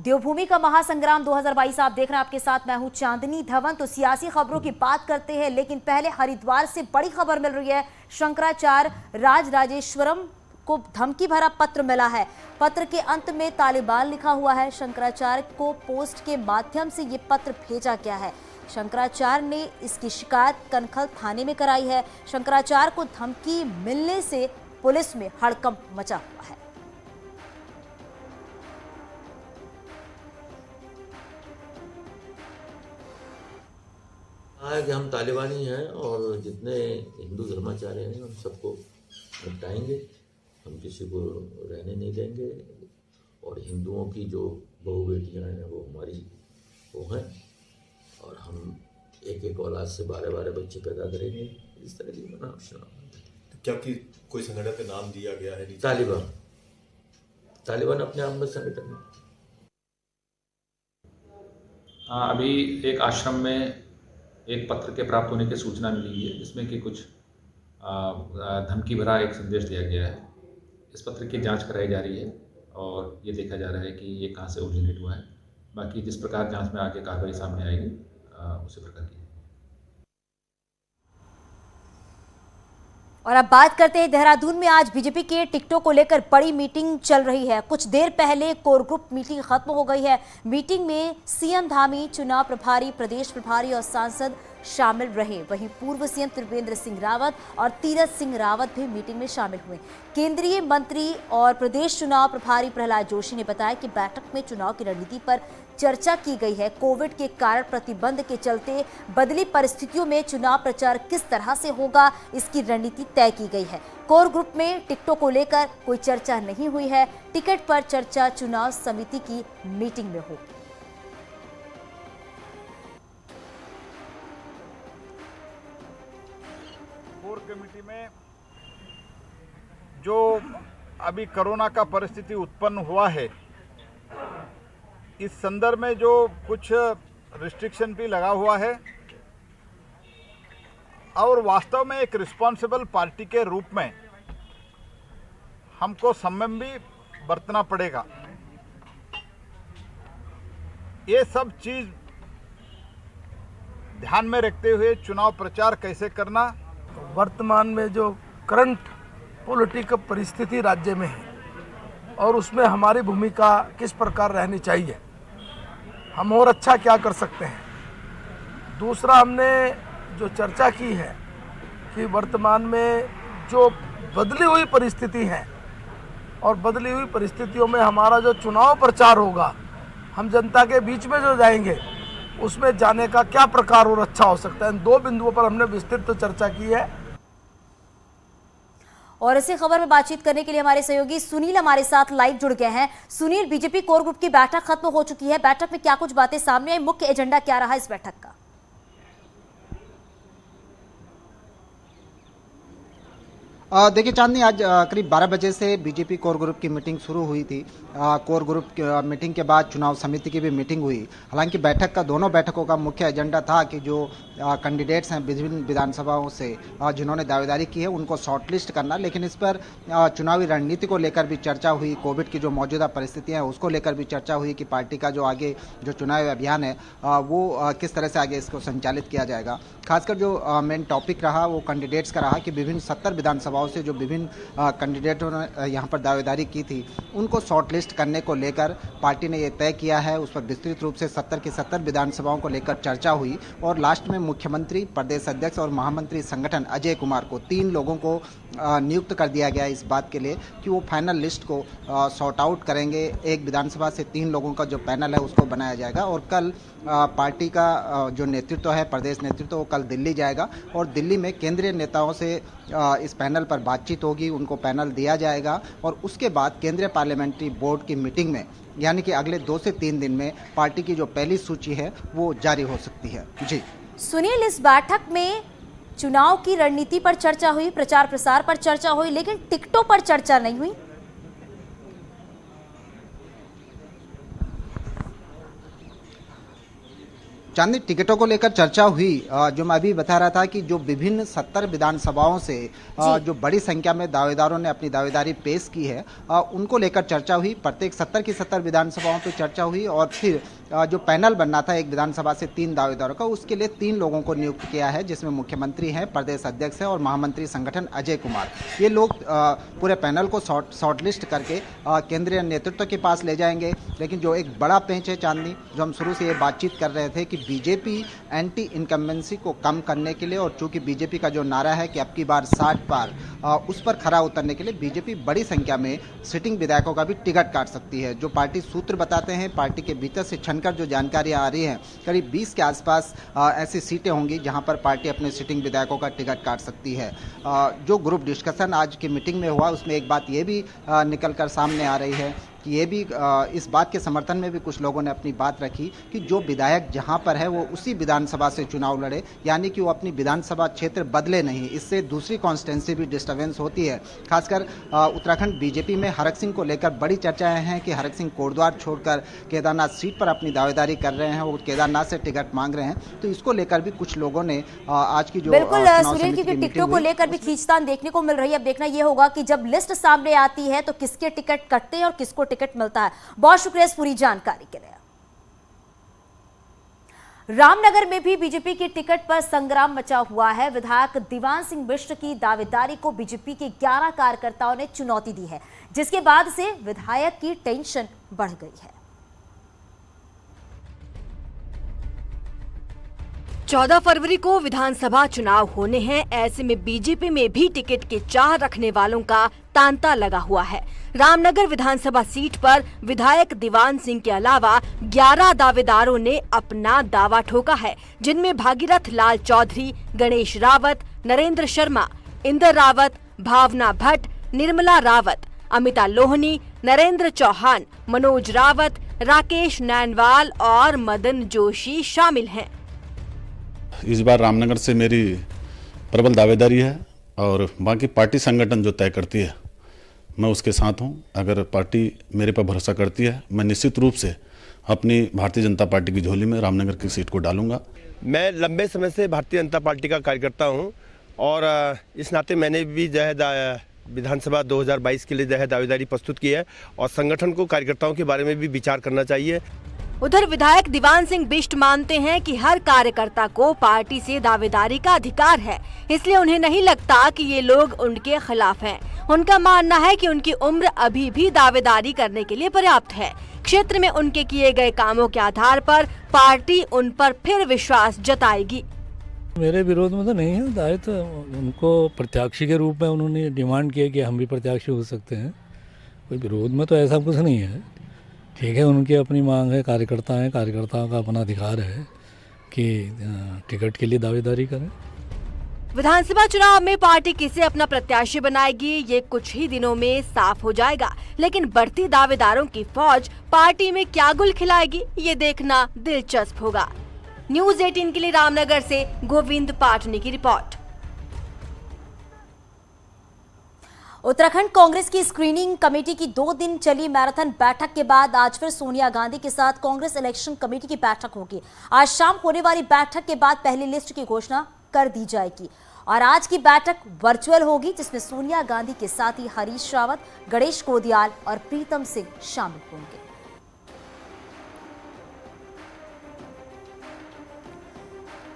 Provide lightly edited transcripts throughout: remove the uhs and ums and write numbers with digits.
देवभूमि का महासंग्राम 2022 आप देख रहे हैं, आपके साथ मैं हूं चांदनी धवन। तो सियासी खबरों की बात करते हैं, लेकिन पहले हरिद्वार से बड़ी खबर मिल रही है। शंकराचार्य राजराजेश्वरम को धमकी भरा पत्र मिला है। पत्र के अंत में तालिबान लिखा हुआ है। शंकराचार्य को पोस्ट के माध्यम से ये पत्र भेजा गया है। शंकराचार्य ने इसकी शिकायत कनखल थाने में कराई है। शंकराचार्य को धमकी मिलने से पुलिस में हड़कंप मचा हुआ है। कि हम तालिबानी हैं और जितने हिंदू धर्माचार्य हैं उन सबको निपटाएंगे। हम किसी को रहने नहीं देंगे और हिंदुओं की जो बहू बेटियां हैं वो हमारी वो हैं और हम एक एक औलाद से 12-12 बच्चे पैदा करेंगे। इस तरह की मना क्या कि कोई संगठन का नाम दिया गया है? तालिबान अपने आप में संगठन है। हाँ, अभी एक आश्रम में एक पत्र के प्राप्त होने की सूचना मिली है, जिसमें कि कुछ धमकी भरा एक संदेश दिया गया है। इस पत्र की जांच कराई जा रही है और ये देखा जा रहा है कि ये कहाँ से ओरिजिनेट हुआ है। बाकी जिस प्रकार जांच में आगे कार्रवाई सामने आएगी उसी प्रकार की। और अब बात करते हैं देहरादून में आज बीजेपी के टिकटों को लेकर बड़ी मीटिंग चल रही है। कुछ देर पहले कोर ग्रुप मीटिंग खत्म हो गई है। मीटिंग में सीएम धामी, चुनाव प्रभारी, प्रदेश प्रभारी और सांसद शामिल रहे। वहीं पूर्व सीएम त्रिवेंद्र सिंह रावत और तीरथ सिंह रावत भी मीटिंग में शामिल हुए। केंद्रीय मंत्री और प्रदेश चुनाव प्रभारी प्रहलाद जोशी ने बताया कि बैठक में चुनाव की रणनीति पर चर्चा की गई है। कोविड के कारण प्रतिबंध के चलते बदली परिस्थितियों में चुनाव प्रचार किस तरह से होगा, इसकी रणनीति तय की गई है। कोर ग्रुप में टिकटों को लेकर कोई चर्चा नहीं हुई है। टिकट पर चर्चा चुनाव समिति की मीटिंग में होगी। कोर कमेटी में जो अभी कोरोना का परिस्थिति उत्पन्न हुआ है, इस संदर्भ में जो कुछ रिस्ट्रिक्शन भी लगा हुआ है और वास्तव में एक रिस्पॉन्सिबल पार्टी के रूप में हमको संयम भी बरतना पड़ेगा। ये सब चीज़ ध्यान में रखते हुए चुनाव प्रचार कैसे करना, वर्तमान में जो करंट पॉलिटिकल परिस्थिति राज्य में है और उसमें हमारी भूमिका किस प्रकार रहनी चाहिए, हम और अच्छा क्या कर सकते हैं। दूसरा, हमने जो चर्चा की है कि वर्तमान में जो बदली हुई परिस्थिति है और बदली हुई परिस्थितियों में हमारा जो चुनाव प्रचार होगा, हम जनता के बीच में जो जाएंगे उसमें जाने का क्या प्रकार और अच्छा हो सकता है। इन दो बिंदुओं पर हमने विस्तृत चर्चा की है। और इसी खबर में बातचीत करने के लिए हमारे सहयोगी सुनील हमारे साथ लाइव जुड़ गए हैं। सुनील, बीजेपी कोर ग्रुप की बैठक खत्म हो चुकी है। बैठक में क्या कुछ बातें सामने आई, मुख्य एजेंडा क्या रहा इस बैठक का? देखिए चांदनी, आज करीब 12 बजे से बीजेपी कोर ग्रुप की मीटिंग शुरू हुई थी। कोर ग्रुप की मीटिंग के बाद चुनाव समिति की भी मीटिंग हुई। हालांकि दोनों बैठकों का मुख्य एजेंडा था कि जो कैंडिडेट्स हैं विभिन्न विधानसभाओं से जिन्होंने दावेदारी की है उनको शॉर्टलिस्ट करना। लेकिन इस पर चुनावी रणनीति को लेकर भी चर्चा हुई। कोविड की जो मौजूदा परिस्थितियाँ हैं उसको लेकर भी चर्चा हुई कि पार्टी का जो आगे जो चुनावी अभियान है वो किस तरह से आगे इसको संचालित किया जाएगा। खासकर जो मेन टॉपिक रहा वो कैंडिडेट्स का रहा कि विभिन्न 70 विधानसभाओं से जो विभिन्न कैंडिडेटों ने यहाँ पर दावेदारी की थी उनको शॉर्टलिस्ट करने को लेकर पार्टी ने ये तय किया है। उस पर विस्तृत रूप से 70 की 70 विधानसभाओं को लेकर चर्चा हुई और लास्ट में मुख्यमंत्री, प्रदेश अध्यक्ष और महामंत्री संगठन अजय कुमार को 3 लोगों को नियुक्त कर दिया गया इस बात के लिए कि वो फाइनल लिस्ट को सॉर्ट आउट करेंगे। एक विधानसभा से 3 लोगों का जो पैनल है उसको बनाया जाएगा और कल पार्टी का जो नेतृत्व है, प्रदेश नेतृत्व, वो कल दिल्ली जाएगा और दिल्ली में केंद्रीय नेताओं से इस पैनल पर बातचीत होगी, उनको पैनल दिया जाएगा और उसके बाद केंद्रीय पार्लियामेंट्री बोर्ड की मीटिंग में यानी कि अगले 2 से 3 दिन में पार्टी की जो पहली सूची है वो जारी हो सकती है। जी सुनील, इस बैठक में चुनाव की रणनीति पर चर्चा हुई, प्रचार प्रसार पर चर्चा हुई, लेकिन टिकटों पर चर्चा नहीं हुई। चांदनी, टिकटों को लेकर चर्चा हुई, जो मैं अभी बता रहा था कि जो विभिन्न 70 विधानसभाओं से जो बड़ी संख्या में दावेदारों ने अपनी दावेदारी पेश की है, उनको लेकर चर्चा हुई। प्रत्येक 70 की 70 विधानसभाओं पर चर्चा हुई और फिर जो पैनल बनना था एक विधानसभा से 3 दावेदारों का, उसके लिए 3 लोगों को नियुक्त किया है, जिसमें मुख्यमंत्री हैं, प्रदेश अध्यक्ष हैं और महामंत्री संगठन अजय कुमार। ये लोग पूरे पैनल को शॉर्टलिस्ट करके केंद्रीय नेतृत्व के पास ले जाएंगे। लेकिन जो एक बड़ा पेंच है चांदनी, जो हम शुरू से ये बातचीत कर रहे थे कि बीजेपी एंटी इनकम्बेंसी को कम करने के लिए, और चूंकि बीजेपी का जो नारा है कि अब की बार 60 पार, उस पर खरा उतरने के लिए बीजेपी बड़ी संख्या में सिटिंग विधायकों का भी टिकट काट सकती है। जो पार्टी सूत्र बताते हैं, पार्टी के भीतर से छनकर जो जानकारियां आ रही हैं, करीब 20 के आसपास ऐसी सीटें होंगी जहां पर पार्टी अपने सिटिंग विधायकों का टिकट काट सकती है। जो ग्रुप डिस्कशन आज की मीटिंग में हुआ, उसमें एक बात ये भी निकल कर सामने आ रही है कि ये भी इस बात के समर्थन में भी कुछ लोगों ने अपनी बात रखी कि जो विधायक जहां पर है वो उसी विधानसभा से चुनाव लड़े, यानी कि वो अपनी विधानसभा क्षेत्र बदले नहीं। इससे दूसरी कॉन्स्टिट्यूंसी भी डिस्टर्बेंस होती है। खासकर उत्तराखंड बीजेपी में हरक सिंह को लेकर बड़ी चर्चाएं हैं कि हरक सिंह कोटद्वार छोड़कर केदारनाथ सीट पर अपनी दावेदारी कर रहे हैं, वो केदारनाथ से टिकट मांग रहे हैं। तो इसको लेकर भी कुछ लोगों ने आज की जो बिल्कुल सुनील, क्योंकि टिकटों को लेकर भी खींचतान देखने को मिल रही है। अब देखना यह होगा कि जब लिस्ट सामने आती है तो किसके टिकट कटते हैं और किसको टिकट मिलता है। बहुत शुक्रिया इस पूरी जानकारी के लिए। रामनगर में भी बीजेपी की टिकट पर संग्राम मचा हुआ है। विधायक दीवान सिंह बिष्ट की दावेदारी को बीजेपी के 11 कार्यकर्ताओं ने चुनौती दी है, जिसके बाद से विधायक की टेंशन बढ़ गई है। 14 फरवरी को विधानसभा चुनाव होने हैं। ऐसे में बीजेपी में भी टिकट की चाह रखने वालों का तांता लगा हुआ है। रामनगर विधानसभा सीट पर विधायक दीवान सिंह के अलावा 11 दावेदारों ने अपना दावा ठोका है, जिनमें भागीरथ लाल चौधरी, गणेश रावत, नरेंद्र शर्मा, इंदर रावत, भावना भट्ट, निर्मला रावत, अमिता लोहनी, नरेंद्र चौहान, मनोज रावत, राकेश नैनवाल और मदन जोशी शामिल हैं। इस बार रामनगर से मेरी प्रबल दावेदारी है और बाकी पार्टी संगठन जो तय करती है मैं उसके साथ हूं। अगर पार्टी मेरे पर भरोसा करती है, मैं निश्चित रूप से अपनी भारतीय जनता पार्टी की झोली में रामनगर की सीट को डालूंगा। मैं लंबे समय से भारतीय जनता पार्टी का कार्यकर्ता हूं और इस नाते मैंने भी जो है विधानसभा 2022 के लिए जो है दावेदारी प्रस्तुत की है और संगठन को कार्यकर्ताओं के बारे में भी विचार करना चाहिए। उधर विधायक दीवान सिंह बिष्ट मानते हैं कि हर कार्यकर्ता को पार्टी से दावेदारी का अधिकार है, इसलिए उन्हें नहीं लगता कि ये लोग उनके खिलाफ हैं। उनका मानना है कि उनकी उम्र अभी भी दावेदारी करने के लिए पर्याप्त है। क्षेत्र में उनके किए गए कामों के आधार पर पार्टी उन पर फिर विश्वास जताएगी। मेरे विरोध में तो नहीं है, दायित्व तो उनको प्रत्याशी के रूप में उन्होंने डिमांड किया कि हम भी प्रत्याशी हो सकते हैं। कोई विरोध में तो ऐसा कुछ नहीं है। ठीक है, उनकी अपनी मांग है, कार्यकर्ता हैं, कार्यकर्ताओं का अपना अधिकार है कि टिकट के लिए दावेदारी करें। विधानसभा चुनाव में पार्टी किसे अपना प्रत्याशी बनाएगी ये कुछ ही दिनों में साफ हो जाएगा, लेकिन बढ़ती दावेदारों की फौज पार्टी में क्या गुल खिलाएगी ये देखना दिलचस्प होगा। न्यूज़ 18 के लिए रामनगर से गोविंद पाटनी की रिपोर्ट। उत्तराखंड कांग्रेस की स्क्रीनिंग कमेटी की 2 दिन चली मैराथन बैठक के बाद आज फिर सोनिया गांधी के साथ कांग्रेस इलेक्शन कमेटी की बैठक होगी। आज शाम होने वाली बैठक के बाद पहली लिस्ट की घोषणा कर दी जाएगी और आज की बैठक वर्चुअल होगी, जिसमें सोनिया गांधी के साथ ही हरीश रावत, गणेश कोदियाल और प्रीतम सिंह शामिल होंगे।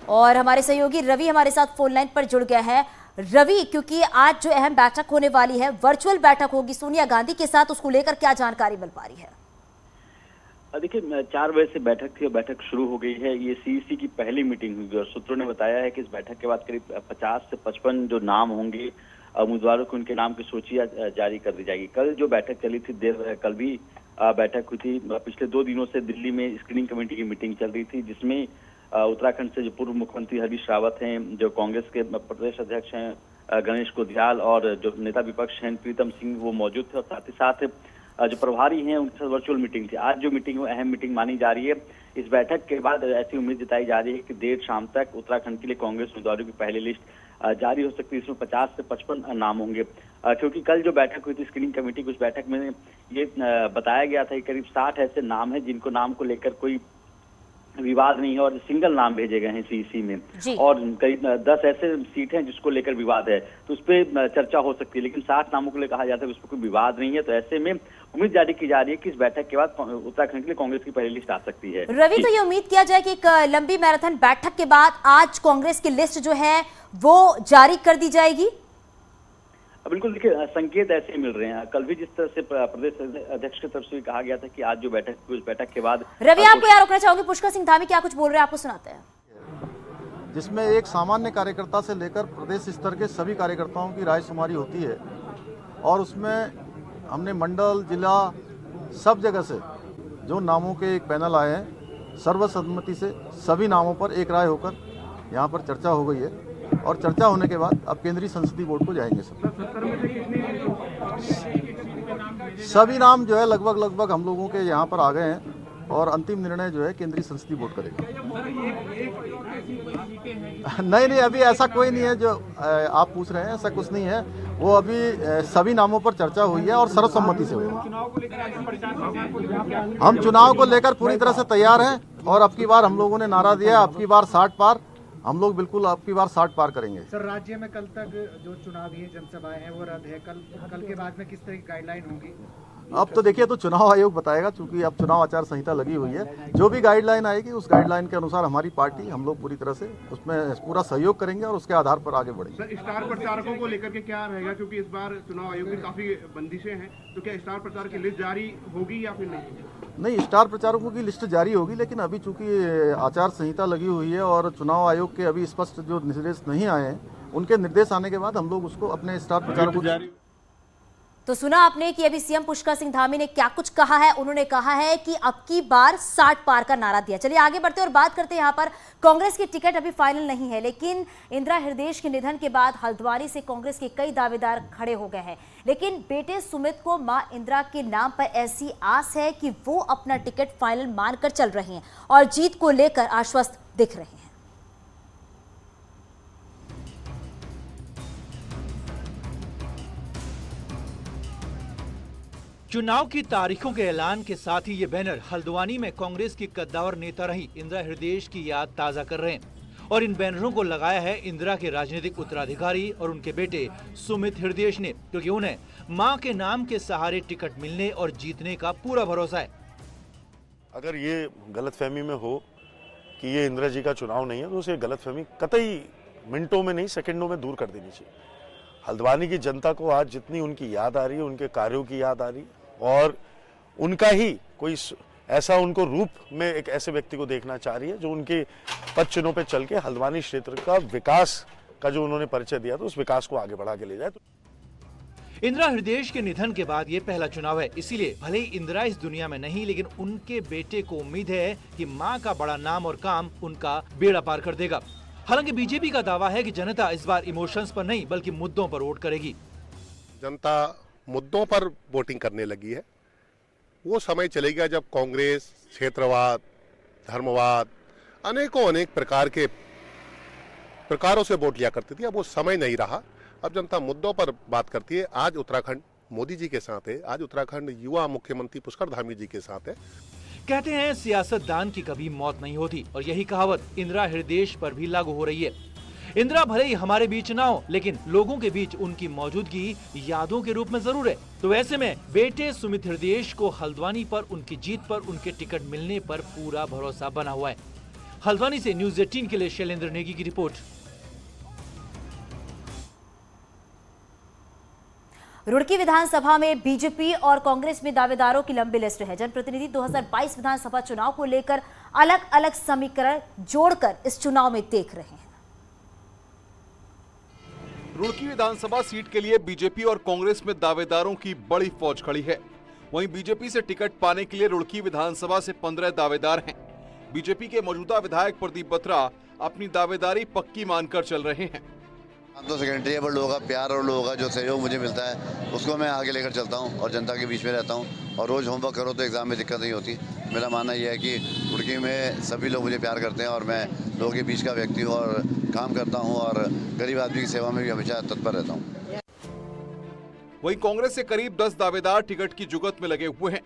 और हमारे सहयोगी रवि हमारे साथ फोन लाइन पर जुड़ गया है। रवि, क्योंकि आज जो अहम बैठक होने वाली है, वर्चुअल बैठक होगी सोनिया गांधी के साथ, उसको लेकर क्या जानकारी मिल पा रही है? देखिए, 4 बजे से बैठक थी और बैठक शुरू हो गई है। ये सीईसी की पहली मीटिंग हुई और सूत्रों ने बताया है कि इस बैठक के बाद करीब 50 से 55 जो नाम होंगे उम्मीदवारों को, उनके नाम की सूचियां जारी कर दी जाएगी। कल जो बैठक चली थी कल भी बैठक हुई थी। पिछले 2 दिनों से दिल्ली में स्क्रीनिंग कमेटी की मीटिंग चल रही थी, जिसमें उत्तराखंड से जो पूर्व मुख्यमंत्री हरीश रावत हैं, जो कांग्रेस के प्रदेश अध्यक्ष हैं गणेश कोदियाल और जो नेता विपक्ष हैं प्रीतम सिंह, वो मौजूद थे और साथ ही साथ जो प्रभारी हैं उनके साथ वर्चुअल मीटिंग थी। आज जो मीटिंग है अहम मीटिंग मानी जा रही है। इस बैठक के बाद ऐसी उम्मीद जताई जा रही है कि देर शाम तक उत्तराखंड के लिए कांग्रेस उम्मीदवारों की पहली लिस्ट जारी हो सकती है। इसमें 50 से 55 नाम होंगे, क्योंकि कल जो बैठक हुई थी स्क्रीनिंग कमेटी की, उस बैठक में ये बताया गया था कि करीब 60 ऐसे नाम हैं जिनको नाम को लेकर कोई विवाद नहीं है और सिंगल नाम भेजे गए हैं सीईसी में, और करीब 10 ऐसे सीट हैं जिसको लेकर विवाद है, तो उस पर चर्चा हो सकती है। लेकिन 60 नामों को लेकर कहा जाता है उस पर कोई विवाद नहीं है, तो ऐसे में उम्मीद जारी की जा रही है कि इस बैठक के बाद उत्तराखंड के लिए कांग्रेस की पहली लिस्ट आ सकती है। रवि, तो ये उम्मीद किया जाए कि एक लंबी मैराथन बैठक के बाद आज कांग्रेस की लिस्ट जो है वो जारी कर दी जाएगी। बिल्कुल, देखिए संकेत ऐसे मिल रहे हैं। कल भी जिस तरह से प्रदेश अध्यक्ष की तरफ से कहा गया था कि आज जो बैठक हुई, उस बैठक के बाद रवि आपको यहाँ रोकना चाहूंगी, पुष्कर सिंह धामी क्या कुछ बोल रहे हैं आपको सुनाते हैं। जिसमें एक सामान्य कार्यकर्ता से लेकर प्रदेश स्तर के सभी कार्यकर्ताओं की रायशुमारी होती है, और उसमें हमने मंडल, जिला, सब जगह से जो नामों के एक पैनल आए हैं, सर्वसम्मति से सभी नामों पर एक राय होकर यहाँ पर चर्चा हो गई है, और चर्चा होने के बाद अब केंद्रीय संसदीय बोर्ड को जाएंगे सभी नाम जो है लगभग हम लोगों के यहाँ पर आ गए हैं, और अंतिम निर्णय जो है केंद्रीय संसदीय बोर्ड करेगा। नहीं, अभी ऐसा कोई नहीं है जो आप पूछ रहे हैं, ऐसा कुछ नहीं है। वो अभी सभी नामों पर चर्चा हुई है और सर्वसम्मति से हुई है। हम चुनाव को लेकर पूरी तरह से तैयार हैं, और अब की बार हम लोगों ने नारा दिया, अब की बार 60 पार। हम लोग बिल्कुल अब की बार 60 पार करेंगे। सर, राज्य में कल तक जो चुनावी जनसभाएं हैं वो रद्द है। कल के बाद में किस तरह की गाइडलाइन होगी? अब तो देखिए, तो चुनाव आयोग बताएगा, चूंकि अब चुनाव आचार संहिता लगी हुई है। जो भी गाइडलाइन आएगी उस गाइडलाइन के अनुसार हमारी पार्टी, हम लोग पूरी तरह से उसमें पूरा सहयोग करेंगे और उसके आधार पर आगे बढ़ेंगे। सर, स्टार प्रचारकों को लेकर के क्या रहेगा, क्योंकि इस बार चुनाव आयोग की काफी बंदिशें हैं, तो क्या स्टार प्रचार की लिस्ट जारी होगी या फिर नहीं? स्टार प्रचारकों की लिस्ट जारी होगी, लेकिन अभी चूंकि आचार संहिता लगी हुई है और चुनाव आयोग के अभी स्पष्ट जो निर्देश नहीं आए हैं, उनके निर्देश आने के बाद हम लोग उसको अपने स्टार प्रचारकों को। तो सुना आपने कि अभी सीएम पुष्कर सिंह धामी ने क्या कुछ कहा है। उन्होंने कहा है कि अब की बार 60 पार का नारा दिया। चलिए आगे बढ़ते और बात करते हैं। यहाँ पर कांग्रेस की टिकट अभी फाइनल नहीं है, लेकिन इंदिरा हृदयेश के निधन के बाद हल्द्वानी से कांग्रेस के कई दावेदार खड़े हो गए हैं। लेकिन बेटे सुमित को मां इंदिरा के नाम पर ऐसी आस है कि वो अपना टिकट फाइनल मानकर चल रहे हैं और जीत को लेकर आश्वस्त दिख रहे हैं। चुनाव की तारीखों के ऐलान के साथ ही ये बैनर हल्द्वानी में कांग्रेस की कद्दावर नेता रही इंदिरा हृदयेश की याद ताजा कर रहे हैं, और इन बैनरों को लगाया है इंदिरा के राजनीतिक उत्तराधिकारी और उनके बेटे सुमित हृदयेश ने, क्योंकि उन्हें मां के नाम के सहारे टिकट मिलने और जीतने का पूरा भरोसा है। अगर ये गलतफहमी में हो कि ये इंदिरा जी का चुनाव नहीं है, तो उसे गलतफहमी कतई मिनटों में नहीं, सेकंडों में दूर कर देनी चाहिए। हल्द्वानी की जनता को आज जितनी उनकी याद आ रही है, उनके कार्यों की याद आ रही है, और उनका ही कोई ऐसा उनको रूप में एक ऐसे व्यक्ति को देखना चाह रही है जो उनके पद चिन्हों पे चल के हल्द्वानी क्षेत्र का विकास का जो उन्होंने परिचय दिया, तो उस विकास को आगे बढ़ा के ले जाए। इंदिरा हृदयेश के निधन के बाद ये पहला चुनाव है, इसीलिए भले ही इंदिरा इस दुनिया में नहीं, लेकिन उनके बेटे को उम्मीद है कि मां का बड़ा नाम और काम उनका बेड़ा पार कर देगा। हालांकि बीजेपी का दावा है कि जनता इस बार इमोशंस पर नहीं बल्कि मुद्दों पर वोट करेगी। जनता मुद्दों पर वोटिंग करने लगी है। वो समय चलेगा जब कांग्रेस क्षेत्रवाद, धर्मवाद, अनेक प्रकारों से वोट लिया करती थी। अब वो समय नहीं रहा। अब जनता मुद्दों पर बात करती है। आज उत्तराखंड मोदी जी के साथ है, आज उत्तराखंड युवा मुख्यमंत्री पुष्कर धामी जी के साथ है। कहते हैं सियासतदान की कभी मौत नहीं होती, और यही कहावत इंदिरा हृदयेश पर भी लागू हो रही है। इंदिरा भले ही हमारे बीच ना हो, लेकिन लोगों के बीच उनकी मौजूदगी यादों के रूप में जरूर है। तो ऐसे में बेटे सुमित हृदयेश को हल्द्वानी पर उनकी जीत पर उनके टिकट मिलने पर पूरा भरोसा बना हुआ है। हल्द्वानी से न्यूज़ 18 के लिए शैलेंद्र नेगी की रिपोर्ट। रुड़की विधानसभा में बीजेपी और कांग्रेस में दावेदारों की लंबी लिस्ट है। जनप्रतिनिधि 2022 विधानसभा चुनाव को लेकर अलग अलग समीकरण जोड़कर इस चुनाव में देख रहे हैं। रुड़की विधानसभा सीट के लिए बीजेपी और कांग्रेस में दावेदारों की बड़ी फौज खड़ी है। वहीं बीजेपी से टिकट पाने के लिए रुड़की विधानसभा से 15 दावेदार हैं। बीजेपी के मौजूदा विधायक प्रदीप बत्रा अपनी दावेदारी पक्की मानकर चल रहे हैं। तो सेकेंडरी है, पर लोगों का प्यार और लोगों का जो सहयोग मुझे मिलता है उसको मैं आगे लेकर चलता हूं और जनता के बीच में रहता हूं। और रोज़ होमवर्क करो तो एग्जाम में दिक्कत नहीं होती। मेरा मानना यह है कि रुड़की में सभी लोग मुझे प्यार करते हैं और मैं लोगों के बीच का व्यक्ति हूँ और काम करता हूँ और गरीब आदमी की सेवा में भी हमेशा तत्पर रहता हूँ। वहीं कांग्रेस से करीब 10 दावेदार टिकट की जुगत में लगे हुए हैं।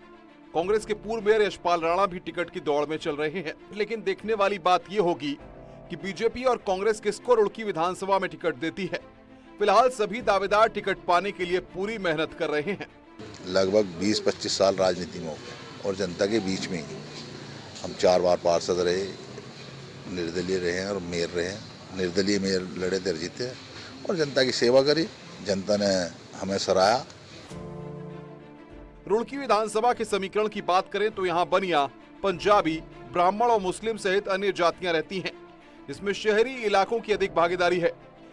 कांग्रेस के पूर्व मेयर यशपाल राणा भी टिकट की दौड़ में चल रहे हैं। लेकिन देखने वाली बात ये होगी कि बीजेपी और कांग्रेस किसको रुड़की विधानसभा में टिकट देती है। फिलहाल सभी दावेदार टिकट पाने के लिए पूरी मेहनत कर रहे हैं। लगभग 20-25 साल राजनीति में हो गए और जनता के बीच में ही हम 4 बार पार्षद रहे, निर्दलीय रहे हैं और मेयर रहे हैं। निर्दलीय मेयर लड़े थे, जीते और जनता की सेवा करी, जनता ने हमें सराहा। रुड़की विधानसभा के समीकरण की बात करें तो यहाँ बनिया, पंजाबी, ब्राह्मण और मुस्लिम सहित अन्य जातियां रहती हैं। इसमें शहरी इलाकों की अधिक भागीदारी है,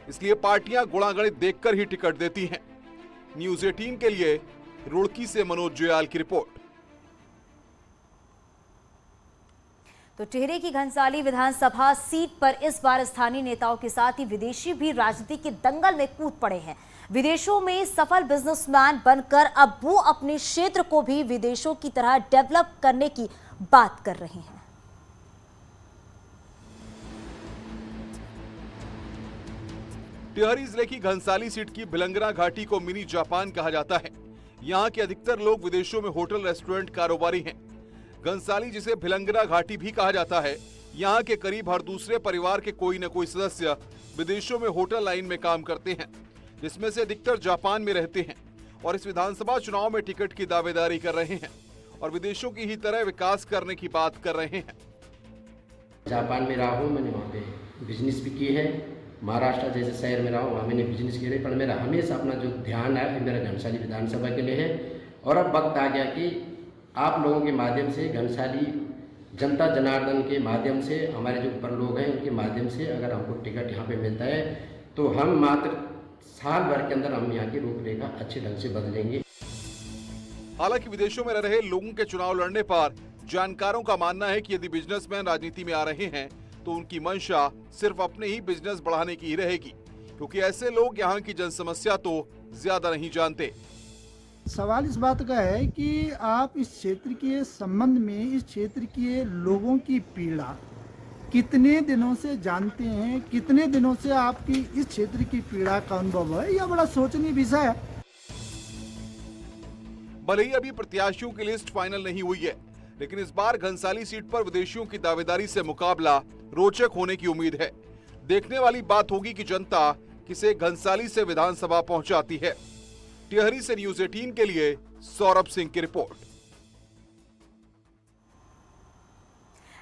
इसलिए पार्टियां गुणागणित देखकर ही टिकट देती हैं। न्यूज़ 18 के लिए रुड़की से मनोज जुयाल की रिपोर्ट। तो टिहरी की घनसाली विधानसभा सीट पर इस बार स्थानीय नेताओं के साथ ही विदेशी भी राजनीति के दंगल में कूद पड़े हैं। विदेशों में सफल बिजनेसमैन बनकर अब वो अपने क्षेत्र को भी विदेशों की तरह डेवलप करने की बात कर रहे हैं। टिहरी जिले की घनसाली सीट की भिलंगरा घाटी को मिनी जापान कहा जाता है। यहाँ के अधिकतर लोग विदेशों में होटल रेस्टोरेंट कारोबारी हैं। घनसाली, जिसे भिलंगरा घाटी भी कहा जाता है, यहाँ के करीब हर दूसरे परिवार के कोई न कोई सदस्य विदेशों में होटल लाइन में काम करते हैं, जिसमें से अधिकतर जापान में रहते हैं और इस विधानसभा चुनाव में टिकट की दावेदारी कर रहे हैं और विदेशों की ही तरह विकास करने की बात कर रहे हैं। जापान में रहा हूँ, मैंने वहाँ पे बिजनेस भी की है। महाराष्ट्र जैसे शहर में रहा हूँ, वहाँ मैंने बिजनेस किया है, पर मेरा हमेशा अपना जो ध्यान है मेरा घनसाली विधानसभा के लिए है। और अब वक्त आ गया कि आप लोगों के माध्यम से, घनसाली जनता जनार्दन के माध्यम से, हमारे जो ऊपर लोग हैं उनके माध्यम से अगर हमको टिकट यहाँ पे मिलता है तो हम मात्र साल भर के अंदर हम यहाँ की रूपरेखा अच्छे ढंग से बदलेंगे। हालांकि विदेशों में रह रहे लोगों के चुनाव लड़ने पर जानकारों का मानना है कि यदि बिजनेसमैन राजनीति में आ रहे हैं तो उनकी मंशा सिर्फ अपने ही बिजनेस बढ़ाने की ही रहेगी, क्योंकि ऐसे लोग यहाँ की जनसमस्या तो ज्यादा नहीं जानते। सवाल इस बात का है कि आप इस क्षेत्र के संबंध में, इस क्षेत्र के लोगों की पीड़ा कितने दिनों से जानते हैं, कितने दिनों से आपकी इस क्षेत्र की पीड़ा का अनुभव है, यह बड़ा सोचनीय विषय है। भले ही अभी प्रत्याशियों की लिस्ट फाइनल नहीं हुई है, लेकिन इस बार घनसाली सीट पर विदेशियों की दावेदारी से मुकाबला रोचक होने की उम्मीद है। देखने वाली बात होगी कि जनता किसे घनसाली से विधानसभा पहुंचाती है। टिहरी से न्यूज़ 18 के लिए सौरभ सिंह की रिपोर्ट।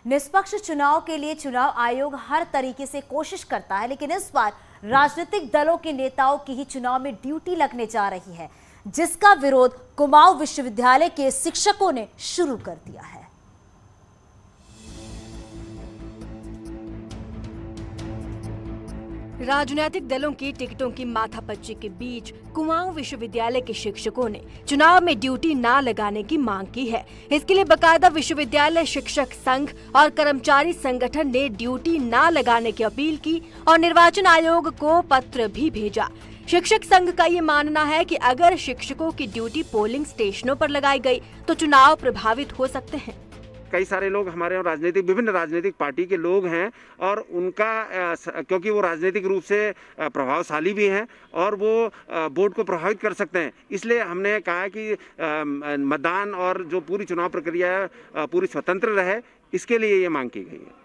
निष्पक्ष चुनाव के लिए चुनाव आयोग हर तरीके से कोशिश करता है, लेकिन इस बार राजनीतिक दलों के नेताओं की ही चुनाव में ड्यूटी लगने जा रही है, जिसका विरोध कुमाऊं विश्वविद्यालय के शिक्षकों ने शुरू कर दिया है। राजनीतिक दलों की टिकटों की माथापच्ची के बीच कुमाऊं विश्वविद्यालय के शिक्षकों ने चुनाव में ड्यूटी न लगाने की मांग की है। इसके लिए बकायदा विश्वविद्यालय शिक्षक संघ और कर्मचारी संगठन ने ड्यूटी न लगाने की अपील की और निर्वाचन आयोग को पत्र भी भेजा। शिक्षक संघ का ये मानना है कि अगर शिक्षकों की ड्यूटी पोलिंग स्टेशनों पर लगाई गई तो चुनाव प्रभावित हो सकते हैं। कई सारे लोग हमारे विभिन्न राजनीतिक पार्टी के लोग हैं और उनका क्योंकि वो राजनीतिक रूप से प्रभावशाली भी हैं और वो वोट को प्रभावित कर सकते हैं, इसलिए हमने कहा कि मतदान और जो पूरी चुनाव प्रक्रिया है पूरी स्वतंत्र रहे, इसके लिए ये मांग की गई है।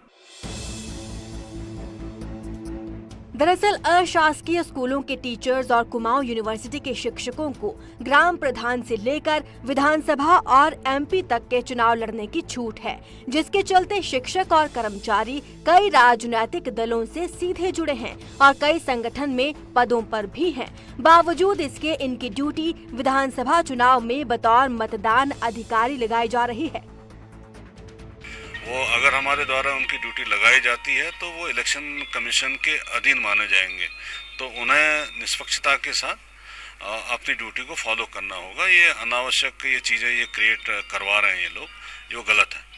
दरअसल अशासकीय स्कूलों के टीचर्स और कुमाऊं यूनिवर्सिटी के शिक्षकों को ग्राम प्रधान से लेकर विधानसभा और एमपी तक के चुनाव लड़ने की छूट है, जिसके चलते शिक्षक और कर्मचारी कई राजनीतिक दलों से सीधे जुड़े हैं और कई संगठन में पदों पर भी हैं। बावजूद इसके इनकी ड्यूटी विधानसभा चुनाव में बतौर मतदान अधिकारी लगाई जा रही है। वो अगर हमारे द्वारा उनकी ड्यूटी लगाई जाती है तो वो इलेक्शन कमीशन के अधीन माने जाएंगे, तो उन्हें निष्पक्षता के साथ अपनी ड्यूटी को फॉलो करना होगा। ये अनावश्यक ये चीज़ें ये क्रिएट करवा रहे हैं ये लोग, ये गलत है।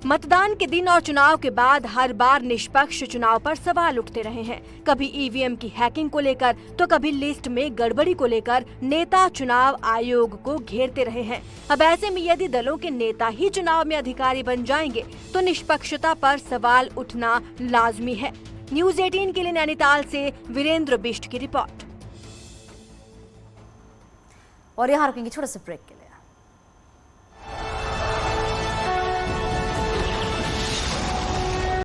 मतदान के दिन और चुनाव के बाद हर बार निष्पक्ष चुनाव पर सवाल उठते रहे हैं। कभी ईवीएम की हैकिंग को लेकर तो कभी लिस्ट में गड़बड़ी को लेकर नेता चुनाव आयोग को घेरते रहे हैं। अब ऐसे में यदि दलों के नेता ही चुनाव में अधिकारी बन जाएंगे तो निष्पक्षता पर सवाल उठना लाजमी है। न्यूज़ 18 के लिए नैनीताल से वीरेंद्र बिष्ट की रिपोर्ट। और यहाँ रुकेंगे छोटे से ब्रेक के